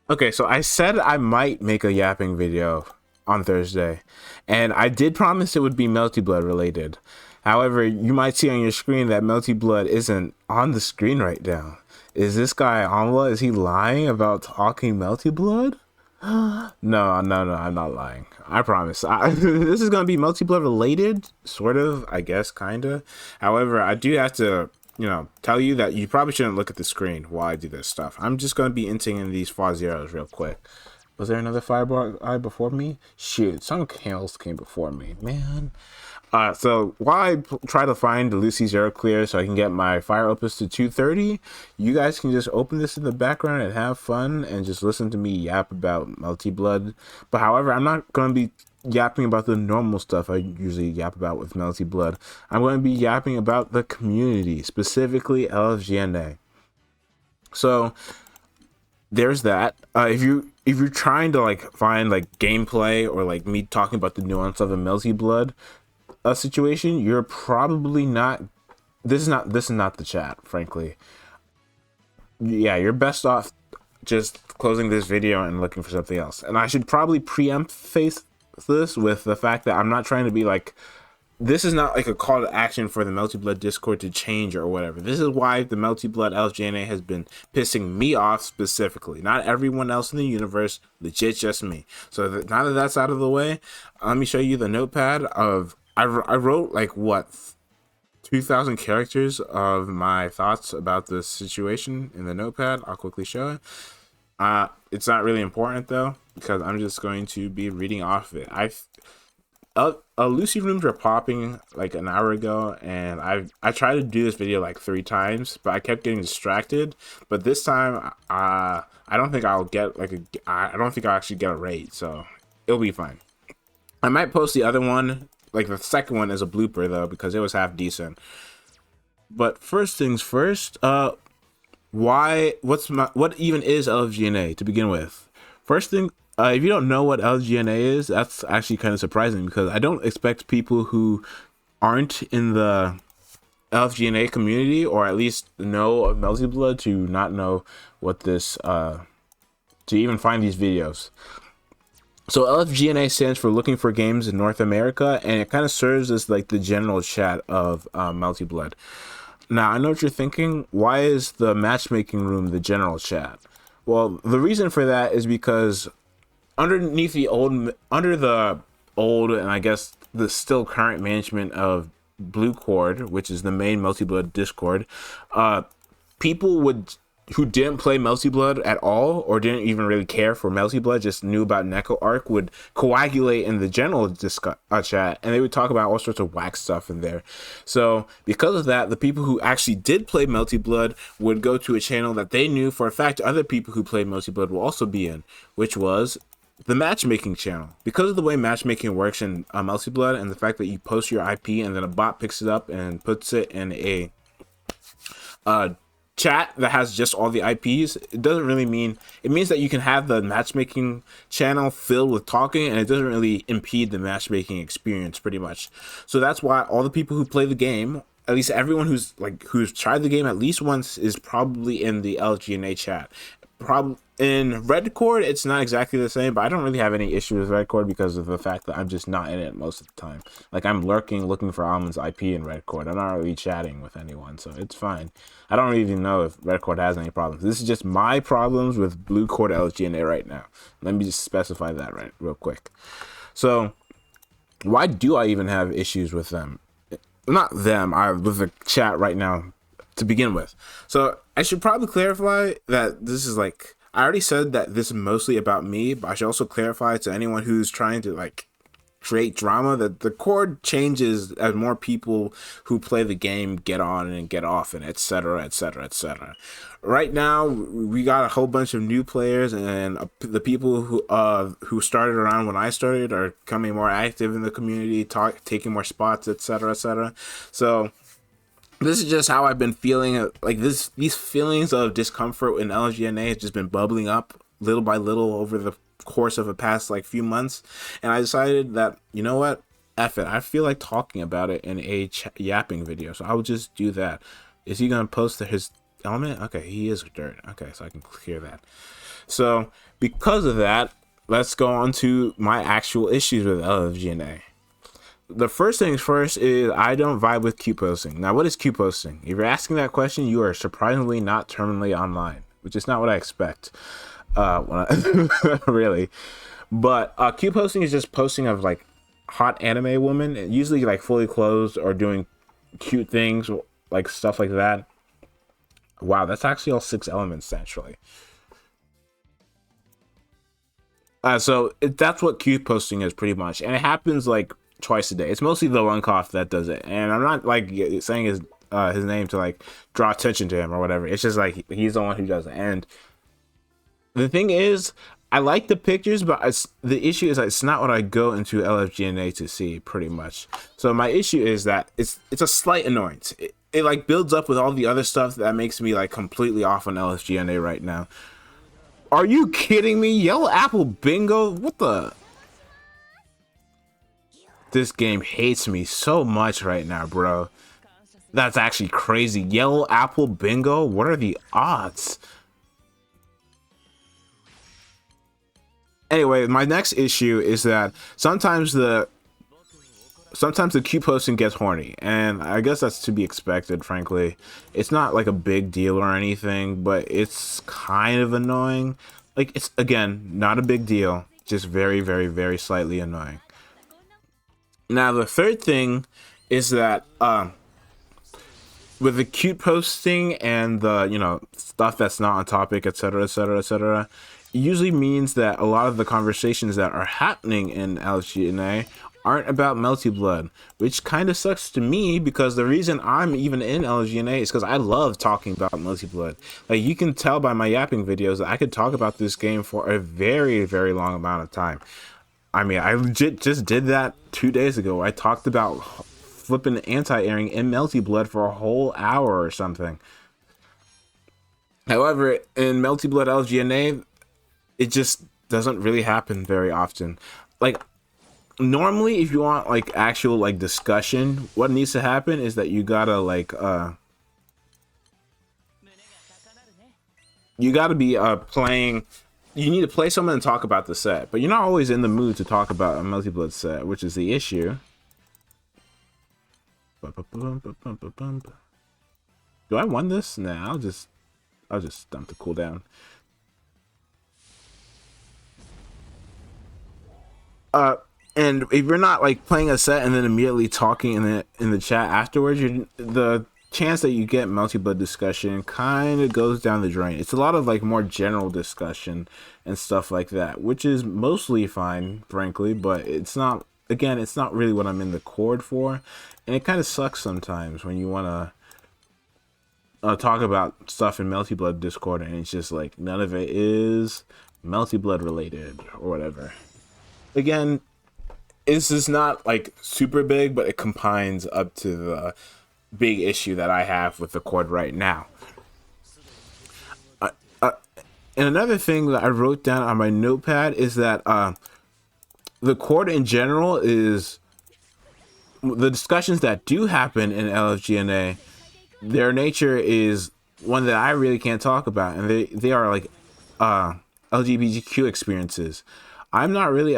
Okay, so I said I might make a yapping video on Thursday, and I did promise it would be Melty Blood related. However, you might see on your screen that Melty Blood isn't on the screen right now. Is this guy Omla? Is he lying about talking Melty Blood? No, I'm not lying. I promise. This is gonna be Melty Blood related, sort of, I guess, kinda. However, I do have to, tell you that you probably shouldn't look at the screen while I do this stuff. I'm just gonna be inting in these far zeros real quick. Was there another fireball eye before me? Shoot, some else came before me, man. So while I try to find the Lucy Zero clear so I can get my fire opus to 230, you guys can just open this in the background and have fun and just listen to me yap about Melty Blood. But however, I'm not going to be yapping about the normal stuff I usually yap about with Melty Blood. I'm going to be yapping about the community, specifically LFGNA. So there's that. If you're trying to find gameplay or me talking about the nuance of a Melty Blood situation, you're probably not. This is not the chat, frankly. Yeah, you're best off just closing this video and looking for something else. And I should probably preempt face this with the fact that I'm not trying to be this is not a call to action for the Melty Blood Discord to change or whatever. This is why the Melty Blood LFGNA has been pissing me off specifically. Not everyone else in the universe, legit just me. So now that that's out of the way, let me show you the notepad of I wrote 2,000 characters of my thoughts about this situation in the notepad. I'll quickly show it. It's not really important though, because I'm just going to be reading off it. Lucy rooms were popping an hour ago, and I tried to do this video 3 times, but I kept getting distracted. But this time, I don't think I'll get I don't think I'll actually get a raid, so it'll be fine. I might post the other one. The second one is a blooper though, because it was half decent. But first things first, what even is LFGNA to begin with? First thing, if you don't know what LFGNA is, that's actually kind of surprising, because I don't expect people who aren't in the LFGNA community, or at least know of Melty Blood, to not know what this, to even find these videos. So LFGNA stands for Looking for Games in North America, and it kind of serves as the general chat of Melty Blood. Now, I know what you're thinking. Why is the matchmaking room the general chat? Well, the reason for that is because under the old and I guess the still current management of Blue Cord, which is the main Melty Blood Discord, people who didn't play Melty Blood at all, or didn't even really care for Melty Blood, just knew about Neko Arc, would coagulate in the general chat, and they would talk about all sorts of whack stuff in there. So because of that, the people who actually did play Melty Blood would go to a channel that they knew for a fact other people who played Melty Blood will also be in, which was the matchmaking channel. Because of the way matchmaking works in Melty Blood, and the fact that you post your IP and then a bot picks it up and puts it in a chat that has just all the IPs, it doesn't really mean, it means that you can have the matchmaking channel filled with talking, and it doesn't really impede the matchmaking experience pretty much. So that's why all the people who play the game, at least everyone who's tried the game at least once, is probably in the LGNA chat. In Red Cord, it's not exactly the same, but I don't really have any issue with Red Cord because of the fact that I'm just not in it most of the time. I'm lurking, looking for Almond's IP in Red Cord. I'm not really chatting with anyone, so it's fine. I don't even know if Red Cord has any problems. This is just my problems with Blue Cord LGNA right now. Let me just specify that real quick. So, why do I even have issues with them? Not them, with the chat right now to begin with. So, I should probably clarify that this is I already said that this is mostly about me, but I should also clarify to anyone who's trying to create drama that the cord changes as more people who play the game get on and get off, and etc, etc, etc. Right now, we got a whole bunch of new players, and the people who started around when I started are becoming more active in the community, taking more spots, etc, etc. So this is just how I've been feeling. These feelings of discomfort in LGNA has just been bubbling up little by little over the course of the past few months, and I decided that, you know what, F it, I feel like talking about it in a yapping video, so I will just do that. Is he gonna post his element? Okay, he is dirt. Okay, so I can clear that. So because of that, let's go on to my actual issues with LFGNA. The first things first is I don't vibe with Q posting. Now, what is Q posting? If you're asking that question, you are surprisingly not terminally online, which is not what I expect. Really. But Q posting is just posting of like hot anime women, usually like fully clothed or doing cute things, like stuff like that. Wow, that's actually all 6 elements actually. That's what Q posting is pretty much, and it happens like twice a day. It's mostly the one cough that does it, and I'm not like saying his name to like draw attention to him or whatever. It's just like he's the one who does it. And the thing is, I like the pictures, but the issue is that it's not what I go into LFGNA to see, pretty much. So my issue is that it's a slight annoyance. It like builds up with all the other stuff that makes me like completely off on LFGNA right now. Are you kidding me? Yellow Apple Bingo? What the? This game hates me so much right now, bro. That's actually crazy. Yellow Apple Bingo? What are the odds? Anyway, my next issue is that sometimes the Q posting gets horny, and I guess that's to be expected, frankly. It's not like a big deal or anything, but it's kind of annoying. Like, it's, again, not a big deal, just very, very, very slightly annoying. Now, the third thing is that with the cute posting and the, you know, stuff that's not on topic, etc., etc., etc., it usually means that a lot of the conversations that are happening in LFGNA aren't about Melty Blood, which kind of sucks to me because the reason I'm even in LFGNA is because I love talking about Melty Blood. Like, you can tell by my yapping videos that I could talk about this game for a very, very long amount of time. I mean, I legit just did that 2 days ago. I talked about flipping anti-airing in Melty Blood for a whole hour or something. However, in Melty Blood LFGNA, it just doesn't really happen very often. Like, normally if you want like actual like discussion, what needs to happen is that you gotta like you gotta be playing, you need to play someone and talk about the set, but you're not always in the mood to talk about a Melty Blood set, which is the issue. Do I want this? Nah, I'll just dump the cooldown. And if you're not like playing a set and then immediately talking in the chat afterwards, the chance that you get Melty Blood discussion kind of goes down the drain. It's a lot of like more general discussion and stuff like that, which is mostly fine, frankly, but it's not. Again, it's not really what I'm in the cord for, and it kind of sucks sometimes when you want to talk about stuff in Melty Blood Discord, and it's just like none of it is Melty Blood related or whatever. Again, this is not like super big, but it combines up to the big issue that I have with the cord right now. And another thing that I wrote down on my notepad is that the cord in general is the discussions that do happen in LFGNA, their nature is one that I really can't talk about, and they are like LGBTQ experiences. I'm not really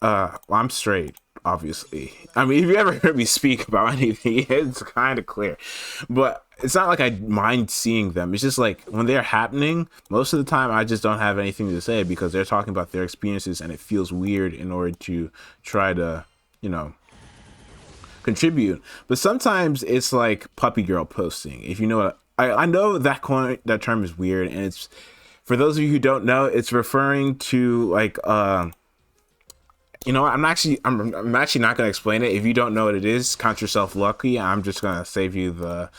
I'm straight, obviously. I mean, if you ever heard me speak about anything, it's kind of clear. But it's not like I mind seeing them. It's just like when they're happening, most of the time I just don't have anything to say because they're talking about their experiences and it feels weird in order to try to, you know, contribute. But sometimes it's like puppy girl posting. If you know what I know, that term is weird, and it's, for those of you who don't know, it's referring to like you know, I'm actually not gonna explain it. If you don't know what it is, count yourself lucky. I'm just gonna save you the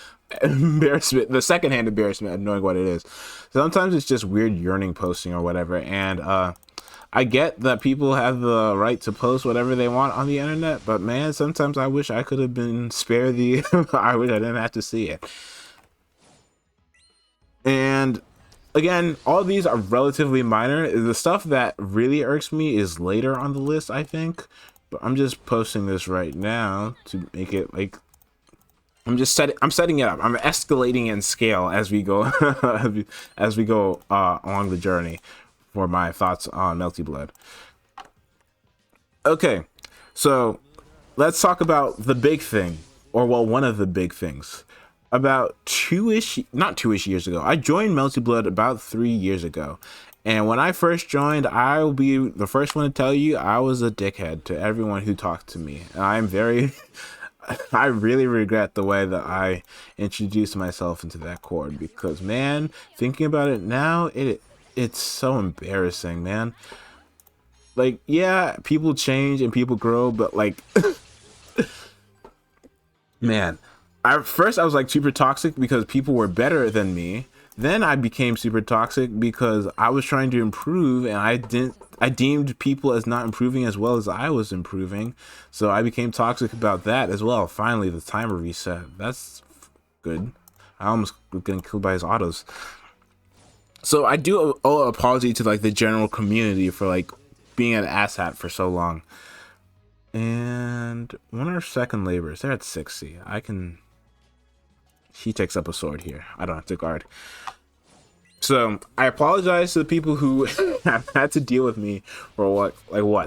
embarrassment, the secondhand embarrassment of knowing what it is. Sometimes it's just weird yearning posting or whatever, and I get that people have the right to post whatever they want on the internet, but man, sometimes I wish I could have been spared the I wish I didn't have to see it. And again, all of these are relatively minor. The stuff that really irks me is later on the list, I think. But I'm just posting this right now to make it like I'm setting it up. I'm escalating in scale as we go along the journey. for my thoughts on Melty Blood. Okay, so let's talk about the big thing, or well, one of the big things. About not 2-ish years ago, I joined Melty Blood about 3 years ago. And when I first joined, I will be the first one to tell you I was a dickhead to everyone who talked to me. And I'm very, I really regret the way that I introduced myself into that chord because, man, thinking about it now, it's so embarrassing, man. Like, yeah, people change and people grow, but like, man, at first I was like super toxic because people were better than me. Then I became super toxic because I was trying to improve and I deemed people as not improving as well as I was improving. So I became toxic about that as well. Finally, the timer reset. That's good. I almost was getting killed by his autos. So I do owe an apology to like the general community for like being an asshat for so long. And one of our second laborers, they're at 60. He takes up a sword here. I don't have to guard. So I apologize to the people who have had to deal with me for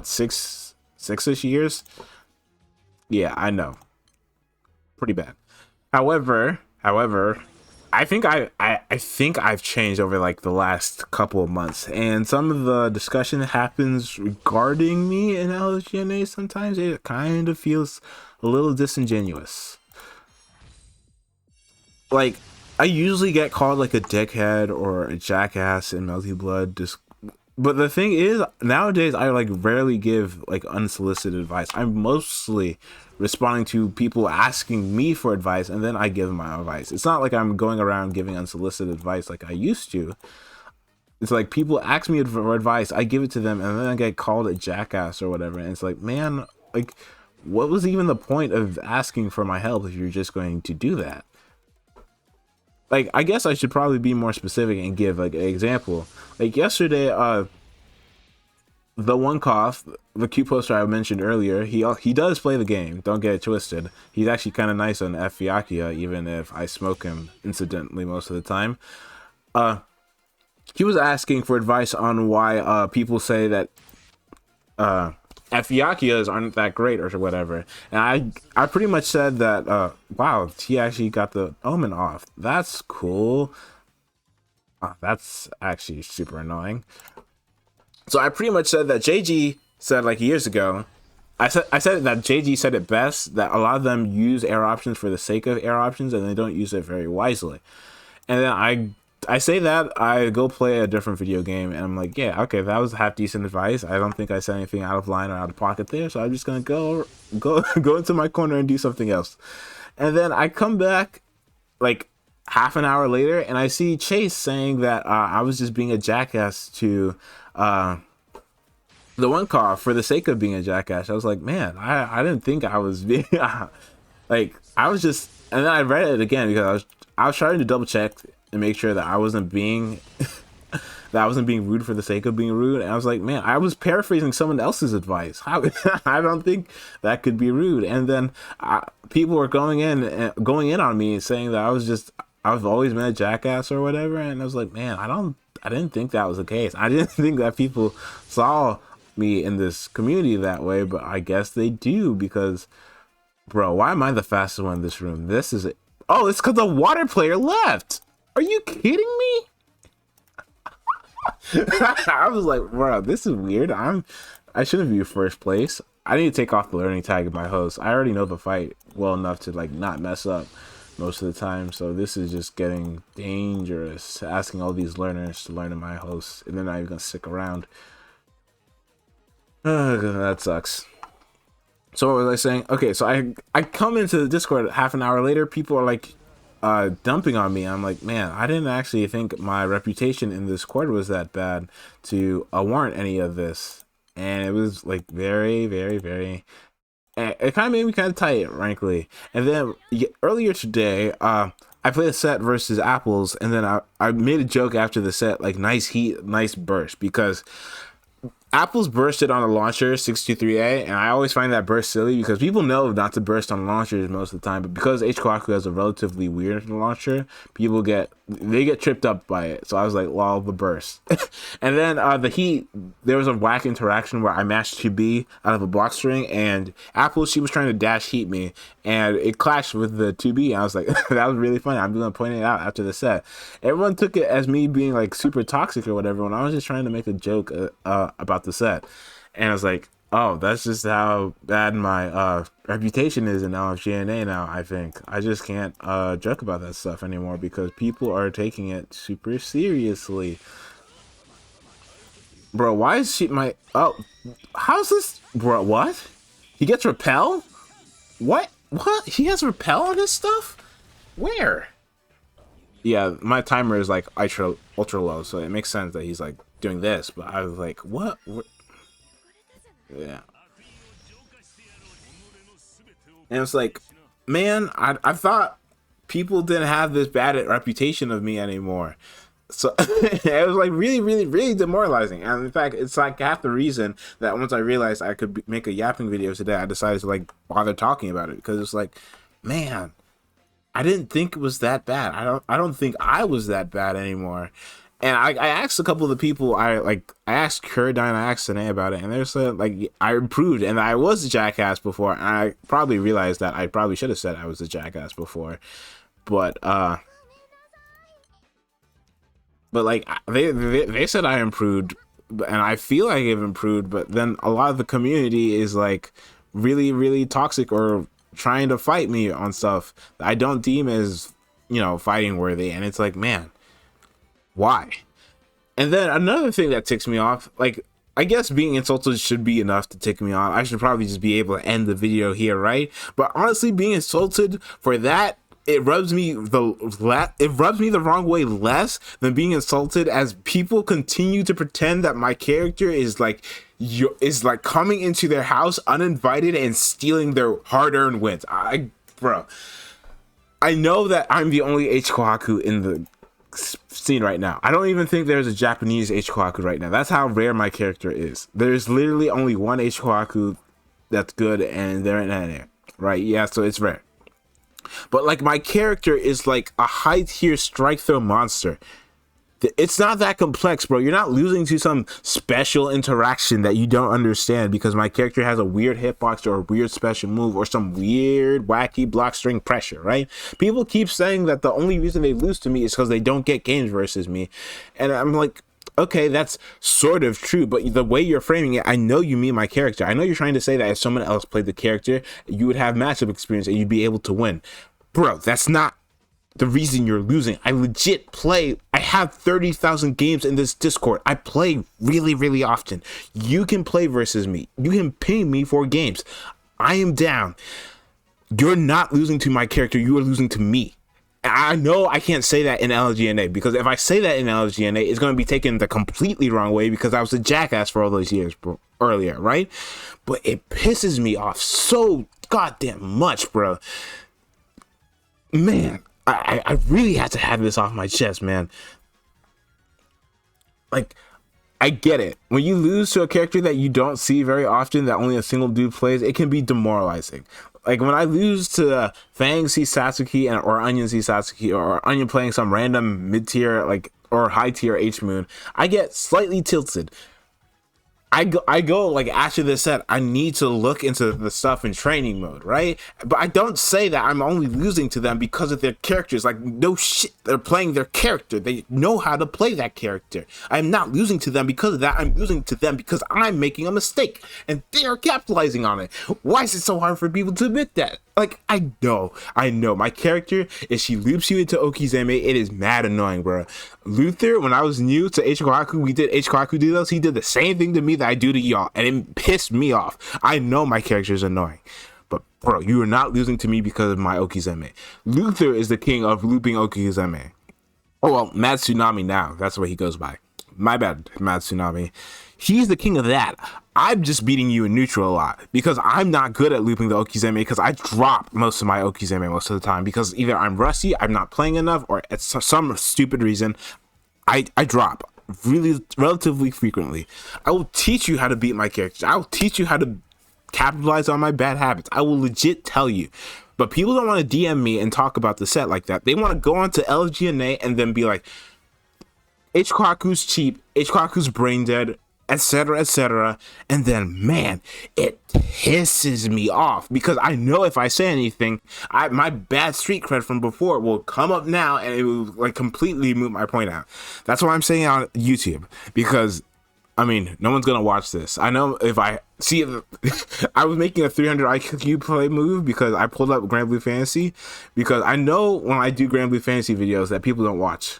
six-ish years. Yeah, I know, pretty bad. However, I think I've changed over like the last couple of months, and some of the discussion that happens regarding me in LFGNA sometimes it kind of feels a little disingenuous. Like, I usually get called like a dickhead or a jackass in Melty Blood. But the thing is, nowadays I like rarely give like unsolicited advice. I'm mostly responding to people asking me for advice, and then I give them my advice. It's not like I'm going around giving unsolicited advice like I used to. It's like people ask me for advice, I give it to them, and then I get called a jackass or whatever. And it's like, man, like, what was even the point of asking for my help if you're just going to do that? Like, I guess I should probably be more specific and give like an example. Like yesterday, the one cough, the cute poster I mentioned earlier, he does play the game. Don't get it twisted. He's actually kind of nice on F-Yakuya, even if I smoke him incidentally most of the time. He was asking for advice on why people say that F-Yakuyas aren't that great or whatever, and I pretty much said that wow, he actually got the omen off. That's cool. That's actually super annoying. So I pretty much said that JG said like years ago. I said that JG said it best, that a lot of them use air options for the sake of air options and they don't use it very wisely. And then I say that, I go play a different video game, and I'm like, yeah, okay, that was half decent advice. I don't think I said anything out of line or out of pocket there, so I'm just gonna go into my corner and do something else. And then I come back like half an hour later, and I see Chase saying that I was just being a jackass to the one car for the sake of being a jackass. I was like, man, I didn't think I was being like, I was just, and then I read it again because I was trying to double check and make sure that I wasn't being rude for the sake of being rude. And I was like, man, I was paraphrasing someone else's advice. How I don't think that could be rude. And then people were going in on me saying that I've always been a jackass or whatever. And I was like, man, I didn't think that was the case. I didn't think that people saw me in this community that way, but I guess they do, because bro, why am I the fastest one in this room? This is it. Oh, it's because the water player left. Are you kidding me? I was like, bro, this is weird. I shouldn't be first place. I need to take off the learning tag of my host. I already know the fight well enough to like not mess up most of the time. So this is just getting dangerous. Asking all these learners to learn in my host, and they're not even gonna stick around. That sucks. So what was I saying? Okay, so I come into the Discord half an hour later. People are like dumping on me. I'm like, man, I didn't actually think my reputation in this quarter was that bad to warrant any of this. And it was like very, very, very, it kind of made me kind of tight, frankly. And then earlier today, I played a set versus Apples, and then I made a joke after the set, like, nice heat, nice burst, because Apple's bursted on the launcher 623A, and I always find that burst silly because people know not to burst on launchers most of the time, but because H-Kkohaku has a relatively weird launcher, people get tripped up by it. So I was like, lol, the burst. And then the heat, there was a whack interaction where I mashed 2B out of a block string, and Apple, she was trying to dash heat me, and it clashed with the 2B, and I was like, that was really funny. I'm gonna point it out after the set. Everyone took it as me being like super toxic or whatever, when I was just trying to make a joke about the set. And I was like, oh, that's just how bad my reputation is in LFGNA now. I think I just can't joke about that stuff anymore because people are taking it super seriously. Bro, why is she my... Oh, how's this... Bro, what? He gets repel? What? He has repel on his stuff? Where? Yeah, my timer is like ultra low, so it makes sense that he's like doing this, but I was like, what? Yeah. And it's like, man, I thought people didn't have this bad reputation of me anymore. So it was like really demoralizing. And in fact, it's like half the reason that once I realized I could make a yapping video today, I decided to like bother talking about it, because it's like, man, I didn't think it was that bad. I don't think I was that bad anymore. And I asked a couple of the people, I asked Kurdine, I asked Sine about it, and they said like I improved, and I was a jackass before. And I probably realized that I probably should have said I was a jackass before, but like they said I improved, and I feel like I've improved. But then a lot of the community is like really toxic or trying to fight me on stuff that I don't deem as, you know, fighting worthy, and it's like, man, why? And then another thing that ticks me off, like, I guess being insulted should be enough to tick me off. I should probably just be able to end the video here, right? But honestly, being insulted for that, it rubs me the wrong way less than being insulted as people continue to pretend that my character is like coming into their house uninvited and stealing their hard-earned wins. Bro, I know that I'm the only H-Kkohaku in the scene right now. I don't even think there's a Japanese H-Kkohaku right now. That's how rare my character is. There's literally only one H-Kkohaku that's good, and they're in NA, right? Yeah, so it's rare. But like, my character is like a high tier strike throw monster. It's not that complex, bro. You're not losing to some special interaction that you don't understand because my character has a weird hitbox or a weird special move or some weird wacky block string pressure, right? People keep saying that the only reason they lose to me is because they don't get games versus me. And I'm like, okay, that's sort of true, but the way you're framing it, I know you mean my character. I know you're trying to say that if someone else played the character, you would have matchup experience and you'd be able to win. Bro, that's not the reason you're losing. I legit play. I have 30,000 games in this Discord. I play really often. You can play versus me. You can ping me for games. I am down. You're not losing to my character. You are losing to me. I know I can't say that in LFGNA, because if I say that in LFGNA, it's going to be taken the completely wrong way because I was a jackass for all those years earlier, right? But it pisses me off so goddamn much, bro. Man, I really had to have this off my chest, man. Like, I get it. When you lose to a character that you don't see very often, that only a single dude plays, it can be demoralizing. Like, when I lose to Fang C Satsuki or Onion C Satsuki, or Onion playing some random mid-tier, like, or high-tier H-Moon, I get slightly tilted. I go like, after this set, I need to look into the stuff in training mode, right? But I don't say that I'm only losing to them because of their characters. Like, no shit, they're playing their character. They know how to play that character. I'm not losing to them because of that. I'm losing to them because I'm making a mistake and they're capitalizing on it. Why is it so hard for people to admit that? Like, I know. My character, if she loops you into Okizeme, it is mad annoying, bro. Luther, when I was new to H-Kkohaku, we did H-Kkohaku deals. He did the same thing to me that I do to y'all, and it pissed me off. I know my character is annoying, but bro, you are not losing to me because of my Okizeme. Luther is the king of looping Okizeme. Oh, well, Mad Tsunami now. That's what he goes by. My bad, Mad Tsunami. He's the king of that. I'm just beating you in neutral a lot because I'm not good at looping the Okizeme, because I drop most of my Okizeme most of the time because either I'm rusty, I'm not playing enough, or at some stupid reason, I drop. really relatively frequently. I will teach you how to beat my characters. I will teach you how to capitalize on my bad habits. I will legit tell you. But people don't want to DM me and talk about the set like that. They want to go on to LFGNA and then be like, H-Kkohaku's cheap, H-Kkohaku's brain dead, etc., etc. And then, man, it pisses me off because I know if I say anything, my bad street cred from before will come up now and it will like completely moot my point out. That's what I'm saying on YouTube because, I mean, no one's gonna watch this. I know if I see it, I was making a 300 IQ play move because I pulled up Grand Blue Fantasy because I know when I do Grand Blue Fantasy videos that people don't watch.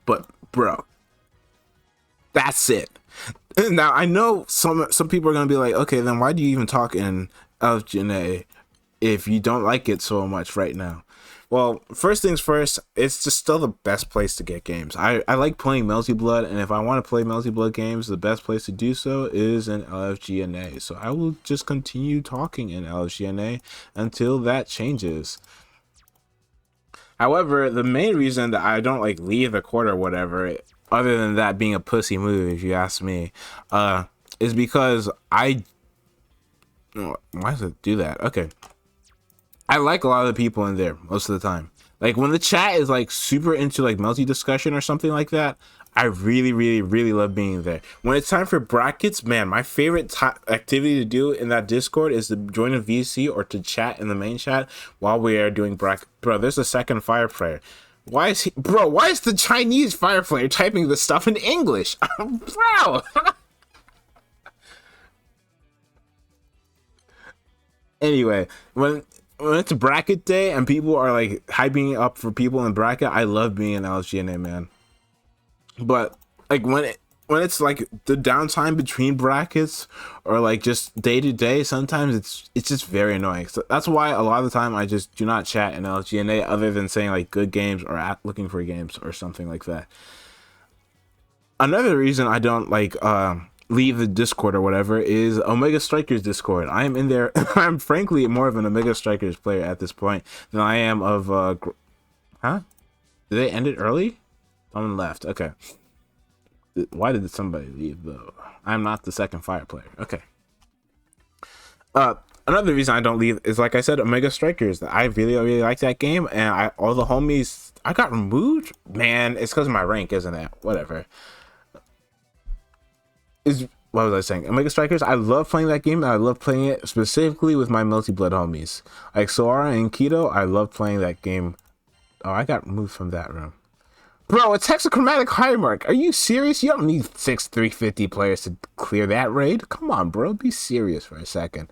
But bro, that's it. Now I know some people are gonna be like, okay, then why do you even talk in LFGNA if you don't like it so much right now? Well, first things first, it's just still the best place to get games. I like playing Melty Blood, and if I want to play Melty Blood games, the best place to do so is in LFGNA. So I will just continue talking in LFGNA until that changes. However, the main reason that I don't like leave the court or whatever, other than that being a pussy move, if you ask me, is because why does it do that? Okay. I like a lot of the people in there most of the time. Like when the chat is like super into like multi discussion or something like that, I really, really, really love being there. When it's time for brackets, man, my favorite activity to do in that Discord is to join a VC or to chat in the main chat while we are doing bracket. Bro, there's a second fire player. Why is the Chinese fire player typing this stuff in English? Bro. Anyway, when it's bracket day and people are like hyping up for people in bracket, I love being in LFGNA, man. But like when it's like the downtime between brackets or like just day to day, sometimes it's just very annoying. So that's why a lot of the time I just do not chat in LFGNA other than saying like good games or looking for games or something like that. Another reason I don't like leave the Discord or whatever is Omega Strikers Discord. I am in there. I'm frankly more of an Omega Strikers player at this point than I am of huh? Did they end it early? Someone left. Okay. Why did somebody leave though? I'm not the second fire player. Okay. Another reason I don't leave is like I said, Omega Strikers. I really, really like that game, and all the homies I got removed. Man, it's because of my rank, isn't it? Whatever. What was I saying? Omega Strikers. I love playing that game, and I love playing it specifically with my Multi Blood homies like Sora and Keto. I love playing that game. Oh, I got removed from that room. Bro, it's hexachromatic high mark. Are you serious? You don't need 6 350 players to clear that raid. Come on, bro. Be serious for a second.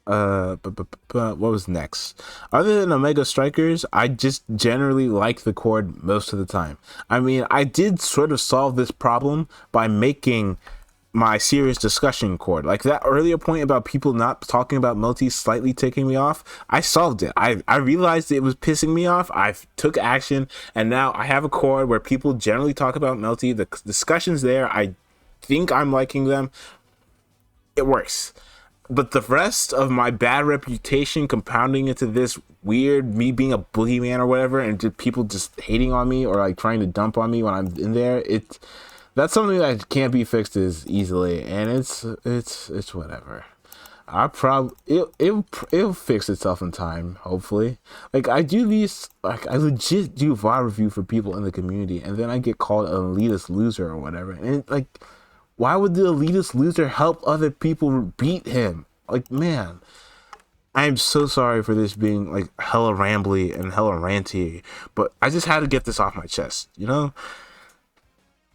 What was next? Other than Omega Strikers, I just generally like the chord most of the time. I mean, I did sort of solve this problem by making my serious discussion chord. Like that earlier point about people not talking about multi slightly taking me off, I solved it. I realized it was pissing me off. I took action, and now I have a chord where people generally talk about multi. The discussions there, I think I'm liking them. It works. But the rest of my bad reputation compounding into this weird me being a boogeyman or whatever, and just people just hating on me or like trying to dump on me when I'm in there, that's something that can't be fixed as easily, and it's whatever. It'll fix itself in time, hopefully. Like I do these, like I legit do VOD review for people in the community, and then I get called an elitist loser or whatever, and like, why would the elitist loser help other people beat him? Like, man, I'm so sorry for this being like hella rambly and hella ranty, but I just had to get this off my chest, you know?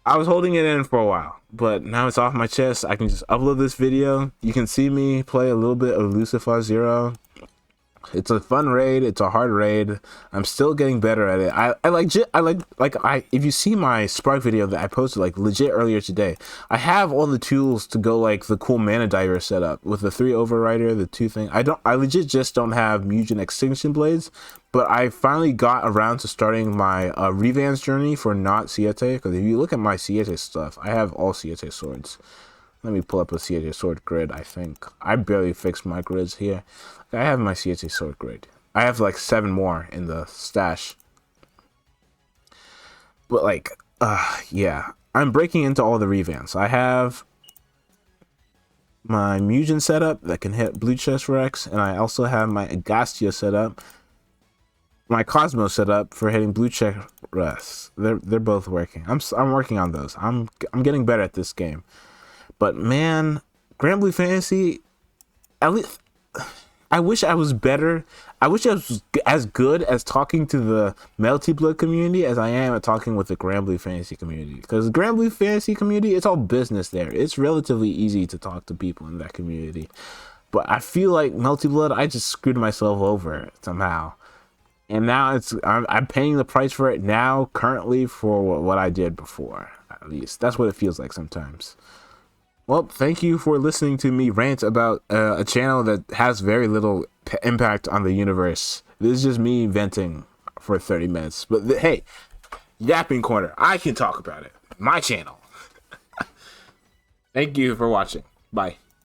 I was holding it in for a while, but now it's off my chest. I can just upload this video. You can see me play a little bit of Lucifer Zero. It's a fun raid. It's a hard raid. I'm still getting better at it. If you see my Spark video that I posted like legit earlier today, I have all the tools to go like the cool mana diver setup with the 3 overrider, the 2 thing. I legit just don't have Mugen Extinction Blades, but I finally got around to starting my Revans journey for not Siete, because if you look at my Siete stuff, I have all Siete swords. Let me pull up a Siete sword grid, I think. I barely fixed my grids here. I have my Siete sword grid. I have like 7 more in the stash. But like, yeah, I'm breaking into all the revamps. I have my Mugen setup that can hit blue chest Rex, and I also have my Agastia setup, my Cosmo setup for hitting blue chest Rex. They're both working. I'm working on those. I'm getting better at this game. But man, Grand Blue Fantasy, at least I wish I was better. I wish I was as good as talking to the Melty Blood community as I am at talking with the Grand Blue Fantasy community. Because the Grand Blue Fantasy community, it's all business there. It's relatively easy to talk to people in that community. But I feel like Melty Blood, I just screwed myself over somehow. And now I'm paying the price for it now, currently, for what I did before. At least that's what it feels like sometimes. Well, thank you for listening to me rant about a channel that has very little impact on the universe. This is just me venting for 30 minutes. But hey, Yapping Corner, I can talk about it. My channel. Thank you for watching. Bye.